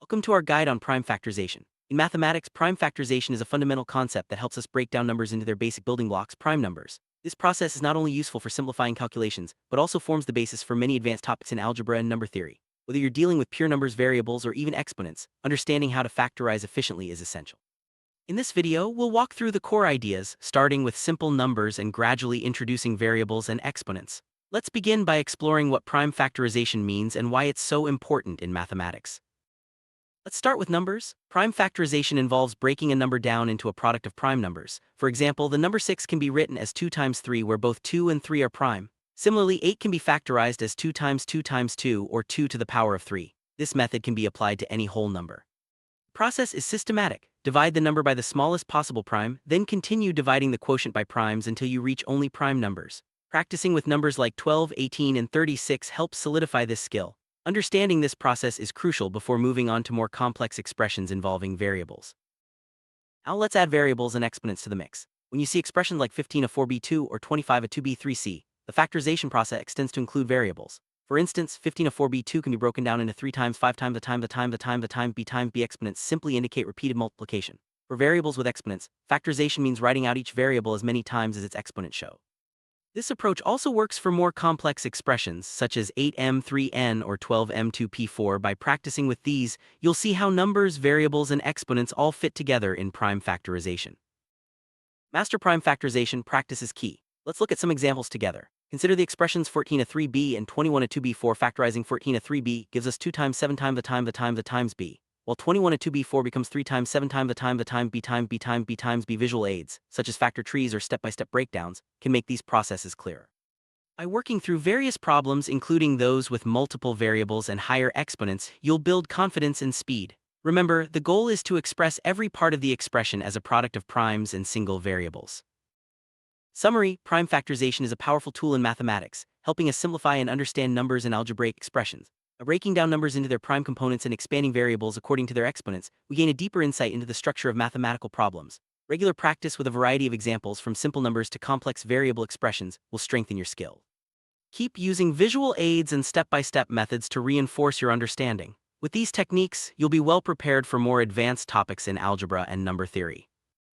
Welcome to our guide on prime factorization. In mathematics, prime factorization is a fundamental concept that helps us break down numbers into their basic building blocks, prime numbers. This process is not only useful for simplifying calculations, but also forms the basis for many advanced topics in algebra and number theory. Whether you're dealing with pure numbers, variables, or even exponents, understanding how to factorize efficiently is essential. In this video, we'll walk through the core ideas, starting with simple numbers and gradually introducing variables and exponents. Let's begin by exploring what prime factorization means and why it's so important in mathematics. Let's start with numbers. Prime factorization involves breaking a number down into a product of prime numbers. For example, the number 6 can be written as 2 times 3, where both 2 and 3 are prime. Similarly, 8 can be factorized as 2 times 2 times 2, or 2 to the power of 3. This method can be applied to any whole number. The process is systematic. Divide the number by the smallest possible prime, then continue dividing the quotient by primes until you reach only prime numbers. Practicing with numbers like 12, 18, and 36 helps solidify this skill. Understanding this process is crucial before moving on to more complex expressions involving variables. Now let's add variables and exponents to the mix. When you see expressions like 15 a 4b2 or 25 a 2b3c, the factorization process extends to include variables. For instance, 15 a 4b2 can be broken down into 3 times 5 times a times a times a times a times b times b. Exponents simply indicate repeated multiplication. For variables with exponents, factorization means writing out each variable as many times as its exponents show. This approach also works for more complex expressions, such as 8m3n or 12m2p4. By practicing with these, you'll see how numbers, variables, and exponents all fit together in prime factorization. Master prime factorization practice is key. Let's look at some examples together. Consider the expressions 14 a 3b and 21 a 2b4. Factorizing 14 a 3b gives us 2 times 7 times a times a times a times b, while 21 a 2b4 becomes 3 times 7 times a times a times b times b times b times b. Visual aids, such as factor trees or step-by-step breakdowns, can make these processes clearer. By working through various problems, including those with multiple variables and higher exponents, you'll build confidence and speed. Remember, the goal is to express every part of the expression as a product of primes and single variables. Summary: prime factorization is a powerful tool in mathematics, helping us simplify and understand numbers and algebraic expressions. By breaking down numbers into their prime components and expanding variables according to their exponents, we gain a deeper insight into the structure of mathematical problems. Regular practice with a variety of examples, from simple numbers to complex variable expressions, will strengthen your skill. Keep using visual aids and step-by-step methods to reinforce your understanding. With these techniques, you'll be well prepared for more advanced topics in algebra and number theory.